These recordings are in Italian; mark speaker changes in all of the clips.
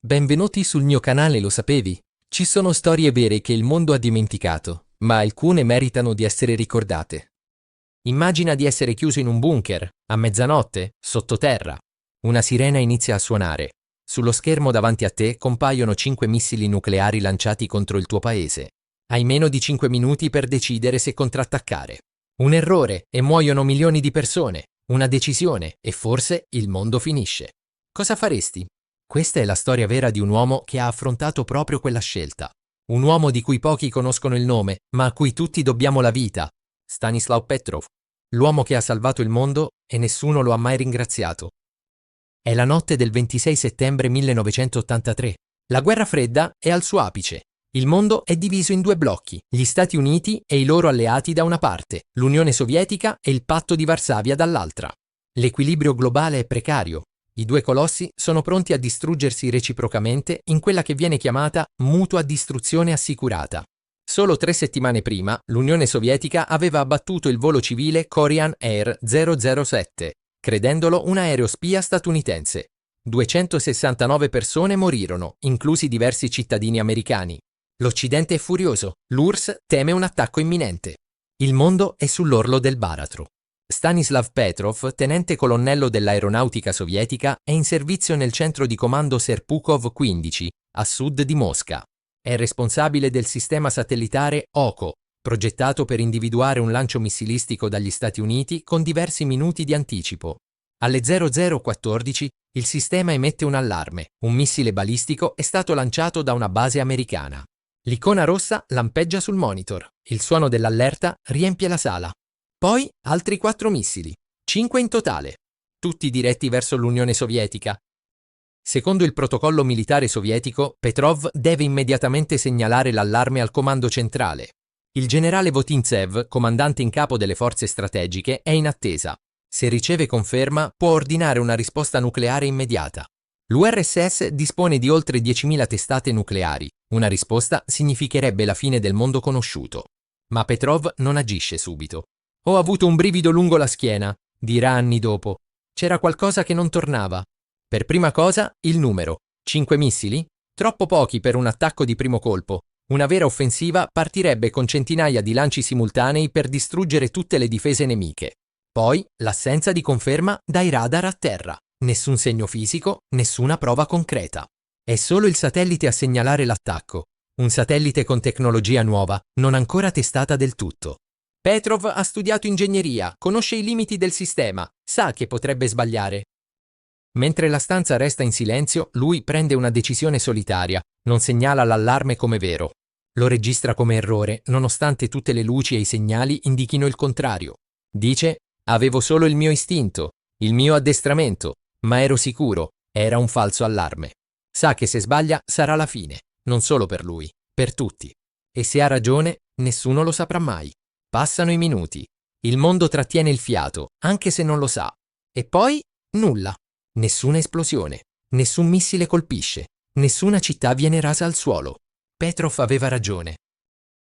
Speaker 1: Benvenuti sul mio canale, lo sapevi? Ci sono storie vere che il mondo ha dimenticato, ma alcune meritano di essere ricordate. Immagina di essere chiuso in un bunker, a mezzanotte, sottoterra. Una sirena inizia a suonare. Sullo schermo davanti a te compaiono 5 missili nucleari lanciati contro il tuo paese. Hai meno di 5 minuti per decidere se contrattaccare. Un errore e muoiono milioni di persone. Una decisione e forse il mondo finisce. Cosa faresti? Questa è la storia vera di un uomo che ha affrontato proprio quella scelta. Un uomo di cui pochi conoscono il nome, ma a cui tutti dobbiamo la vita. Stanislav Petrov. L'uomo che ha salvato il mondo e nessuno lo ha mai ringraziato. È la notte del 26 settembre 1983. La guerra fredda è al suo apice. Il mondo è diviso in due blocchi, gli Stati Uniti e i loro alleati da una parte, l'Unione Sovietica e il Patto di Varsavia dall'altra. L'equilibrio globale è precario. I due colossi sono pronti a distruggersi reciprocamente in quella che viene chiamata mutua distruzione assicurata. Solo 3 settimane prima, l'Unione Sovietica aveva abbattuto il volo civile Korean Air 007, credendolo un aereo spia statunitense. 269 persone morirono, inclusi diversi cittadini americani. L'Occidente è furioso, l'URSS teme un attacco imminente. Il mondo è sull'orlo del baratro. Stanislav Petrov, tenente colonnello dell'aeronautica sovietica, è in servizio nel centro di comando Serpukhov 15, a sud di Mosca. È responsabile del sistema satellitare OCO, progettato per individuare un lancio missilistico dagli Stati Uniti con diversi minuti di anticipo. Alle 00:14 il sistema emette un allarme. Un missile balistico è stato lanciato da una base americana. L'icona rossa lampeggia sul monitor. Il suono dell'allerta riempie la sala. Poi altri 4 missili, 5 in totale, tutti diretti verso l'Unione Sovietica. Secondo il protocollo militare sovietico, Petrov deve immediatamente segnalare l'allarme al comando centrale. Il generale Votintsev, comandante in capo delle forze strategiche, è in attesa. Se riceve conferma, può ordinare una risposta nucleare immediata. L'URSS dispone di oltre 10.000 testate nucleari. Una risposta significherebbe la fine del mondo conosciuto. Ma Petrov non agisce subito. Ho avuto un brivido lungo la schiena, dirà anni dopo. C'era qualcosa che non tornava. Per prima cosa, il numero. 5 missili? Troppo pochi per un attacco di primo colpo. Una vera offensiva partirebbe con centinaia di lanci simultanei per distruggere tutte le difese nemiche. Poi, l'assenza di conferma dai radar a terra. Nessun segno fisico, nessuna prova concreta. È solo il satellite a segnalare l'attacco. Un satellite con tecnologia nuova, non ancora testata del tutto. Petrov ha studiato ingegneria, conosce i limiti del sistema, sa che potrebbe sbagliare. Mentre la stanza resta in silenzio, lui prende una decisione solitaria, non segnala l'allarme come vero. Lo registra come errore, nonostante tutte le luci e i segnali indichino il contrario. Dice: avevo solo il mio istinto, il mio addestramento, ma ero sicuro, era un falso allarme. Sa che se sbaglia sarà la fine, non solo per lui, per tutti. E se ha ragione, nessuno lo saprà mai. Passano i minuti. Il mondo trattiene il fiato, anche se non lo sa. E poi nulla. Nessuna esplosione. Nessun missile colpisce. Nessuna città viene rasa al suolo. Petrov aveva ragione.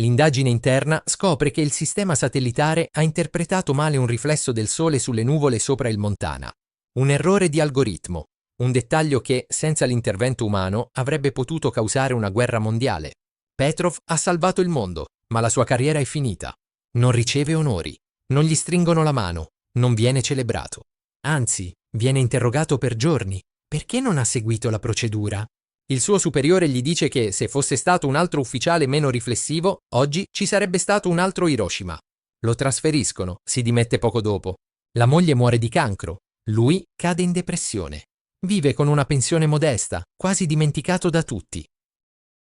Speaker 1: L'indagine interna scopre che il sistema satellitare ha interpretato male un riflesso del sole sulle nuvole sopra il Montana. Un errore di algoritmo. Un dettaglio che, senza l'intervento umano, avrebbe potuto causare una guerra mondiale. Petrov ha salvato il mondo, ma la sua carriera è finita. Non riceve onori, non gli stringono la mano, non viene celebrato. Anzi, viene interrogato per giorni. Perché non ha seguito la procedura? Il suo superiore gli dice che se fosse stato un altro ufficiale meno riflessivo, oggi ci sarebbe stato un altro Hiroshima. Lo trasferiscono, si dimette poco dopo. La moglie muore di cancro, lui cade in depressione. Vive con una pensione modesta, quasi dimenticato da tutti.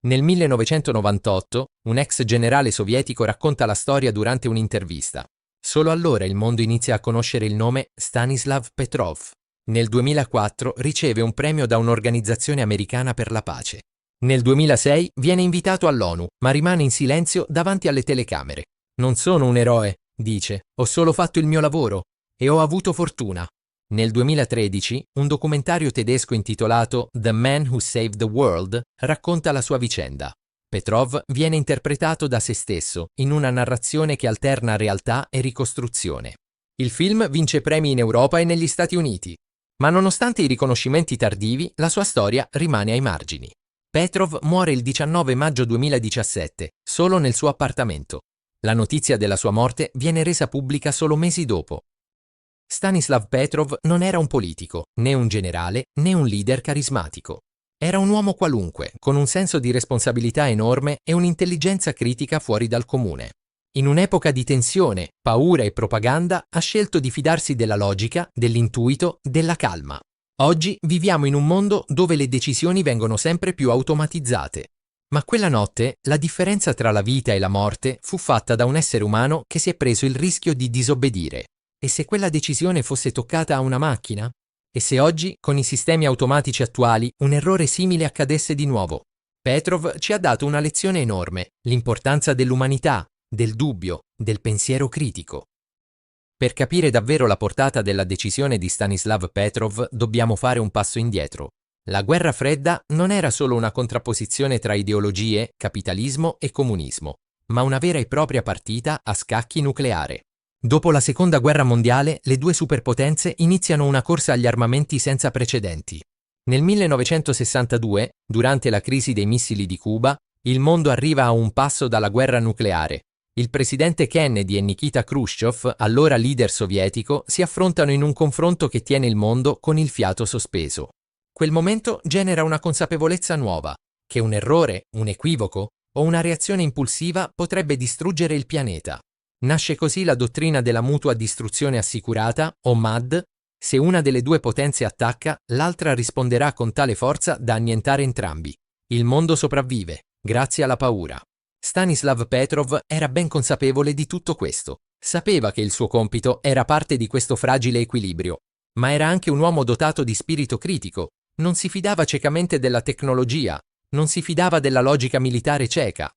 Speaker 1: Nel 1998, un ex generale sovietico racconta la storia durante un'intervista. Solo allora il mondo inizia a conoscere il nome Stanislav Petrov. Nel 2004 riceve un premio da un'organizzazione americana per la pace. Nel 2006 viene invitato all'ONU, ma rimane in silenzio davanti alle telecamere. Non sono un eroe, dice, ho solo fatto il mio lavoro e ho avuto fortuna. Nel 2013, un documentario tedesco intitolato The Man Who Saved the World racconta la sua vicenda. Petrov viene interpretato da se stesso in una narrazione che alterna realtà e ricostruzione. Il film vince premi in Europa e negli Stati Uniti. Ma nonostante i riconoscimenti tardivi, la sua storia rimane ai margini. Petrov muore il 19 maggio 2017, solo nel suo appartamento. La notizia della sua morte viene resa pubblica solo mesi dopo. Stanislav Petrov non era un politico, né un generale, né un leader carismatico. Era un uomo qualunque, con un senso di responsabilità enorme e un'intelligenza critica fuori dal comune. In un'epoca di tensione, paura e propaganda, ha scelto di fidarsi della logica, dell'intuito, della calma. Oggi viviamo in un mondo dove le decisioni vengono sempre più automatizzate. Ma quella notte la differenza tra la vita e la morte fu fatta da un essere umano che si è preso il rischio di disobbedire. E se quella decisione fosse toccata a una macchina? E se oggi, con i sistemi automatici attuali, un errore simile accadesse di nuovo? Petrov ci ha dato una lezione enorme, l'importanza dell'umanità, del dubbio, del pensiero critico. Per capire davvero la portata della decisione di Stanislav Petrov dobbiamo fare un passo indietro. La guerra fredda non era solo una contrapposizione tra ideologie, capitalismo e comunismo, ma una vera e propria partita a scacchi nucleare. Dopo la Seconda Guerra Mondiale, le due superpotenze iniziano una corsa agli armamenti senza precedenti. Nel 1962, durante la crisi dei missili di Cuba, il mondo arriva a un passo dalla guerra nucleare. Il presidente Kennedy e Nikita Khrushchev, allora leader sovietico, si affrontano in un confronto che tiene il mondo con il fiato sospeso. Quel momento genera una consapevolezza nuova, che un errore, un equivoco o una reazione impulsiva potrebbe distruggere il pianeta. Nasce così la dottrina della mutua distruzione assicurata, o MAD. Se una delle due potenze attacca, l'altra risponderà con tale forza da annientare entrambi. Il mondo sopravvive, grazie alla paura. Stanislav Petrov era ben consapevole di tutto questo. Sapeva che il suo compito era parte di questo fragile equilibrio, ma era anche un uomo dotato di spirito critico. Non si fidava ciecamente della tecnologia, non si fidava della logica militare cieca.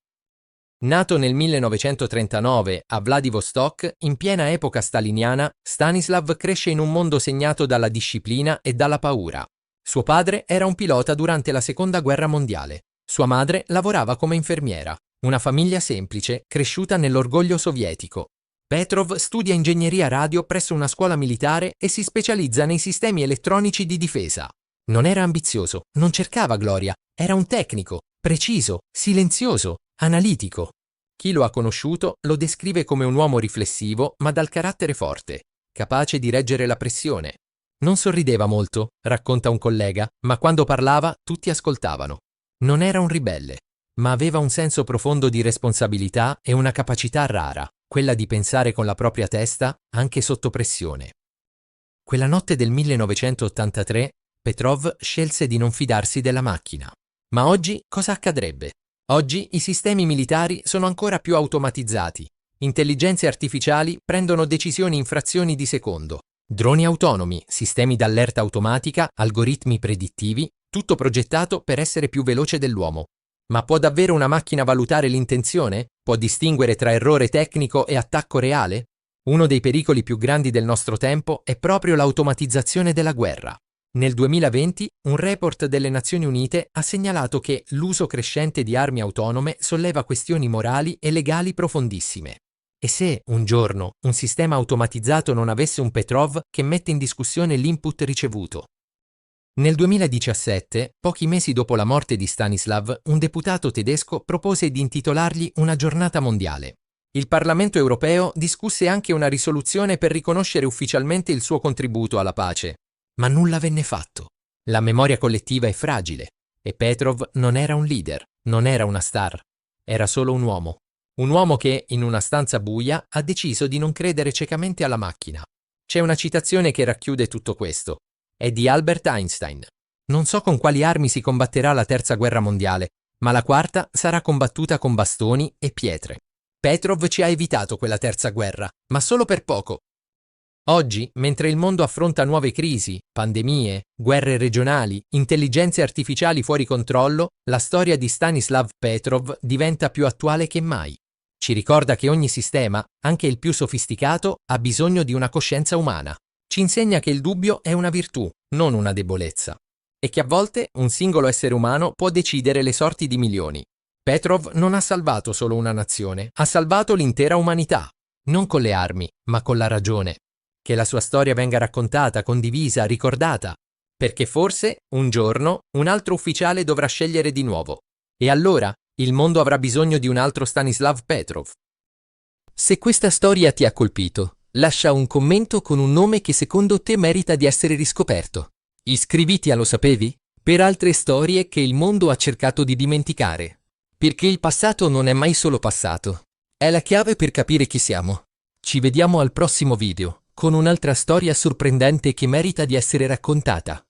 Speaker 1: Nato nel 1939 a Vladivostok, in piena epoca staliniana, Stanislav cresce in un mondo segnato dalla disciplina e dalla paura. Suo padre era un pilota durante la Seconda Guerra Mondiale. Sua madre lavorava come infermiera. Una famiglia semplice, cresciuta nell'orgoglio sovietico. Petrov studia ingegneria radio presso una scuola militare e si specializza nei sistemi elettronici di difesa. Non era ambizioso, non cercava gloria, era un tecnico, preciso, silenzioso, analitico. Chi lo ha conosciuto lo descrive come un uomo riflessivo ma dal carattere forte, capace di reggere la pressione. Non sorrideva molto, racconta un collega, ma quando parlava tutti ascoltavano. Non era un ribelle, ma aveva un senso profondo di responsabilità e una capacità rara, quella di pensare con la propria testa anche sotto pressione. Quella notte del 1983 Petrov scelse di non fidarsi della macchina. Ma oggi cosa accadrebbe? Oggi i sistemi militari sono ancora più automatizzati. Intelligenze artificiali prendono decisioni in frazioni di secondo. Droni autonomi, sistemi d'allerta automatica, algoritmi predittivi, tutto progettato per essere più veloce dell'uomo. Ma può davvero una macchina valutare l'intenzione? Può distinguere tra errore tecnico e attacco reale? Uno dei pericoli più grandi del nostro tempo è proprio l'automatizzazione della guerra. Nel 2020, un report delle Nazioni Unite ha segnalato che l'uso crescente di armi autonome solleva questioni morali e legali profondissime. E se, un giorno, un sistema automatizzato non avesse un Petrov che mette in discussione l'input ricevuto? Nel 2017, pochi mesi dopo la morte di Stanislav, un deputato tedesco propose di intitolargli una giornata mondiale. Il Parlamento europeo discusse anche una risoluzione per riconoscere ufficialmente il suo contributo alla pace. Ma nulla venne fatto. La memoria collettiva è fragile e Petrov non era un leader, non era una star, era solo un uomo. Un uomo che, in una stanza buia, ha deciso di non credere ciecamente alla macchina. C'è una citazione che racchiude tutto questo. È di Albert Einstein. Non so con quali armi si combatterà la terza guerra mondiale, ma la quarta sarà combattuta con bastoni e pietre. Petrov ci ha evitato quella terza guerra, ma solo per poco. Oggi, mentre il mondo affronta nuove crisi, pandemie, guerre regionali, intelligenze artificiali fuori controllo, la storia di Stanislav Petrov diventa più attuale che mai. Ci ricorda che ogni sistema, anche il più sofisticato, ha bisogno di una coscienza umana. Ci insegna che il dubbio è una virtù, non una debolezza. E che a volte un singolo essere umano può decidere le sorti di milioni. Petrov non ha salvato solo una nazione, ha salvato l'intera umanità. Non con le armi, ma con la ragione. che la sua storia venga raccontata, condivisa, ricordata, perché forse, un giorno, un altro ufficiale dovrà scegliere di nuovo. E allora, il mondo avrà bisogno di un altro Stanislav Petrov. Se questa storia ti ha colpito, lascia un commento con un nome che secondo te merita di essere riscoperto. Iscriviti a Lo Sapevi? Per altre storie che il mondo ha cercato di dimenticare. Perché il passato non è mai solo passato. È la chiave per capire chi siamo. Ci vediamo al prossimo video, con un'altra storia sorprendente che merita di essere raccontata.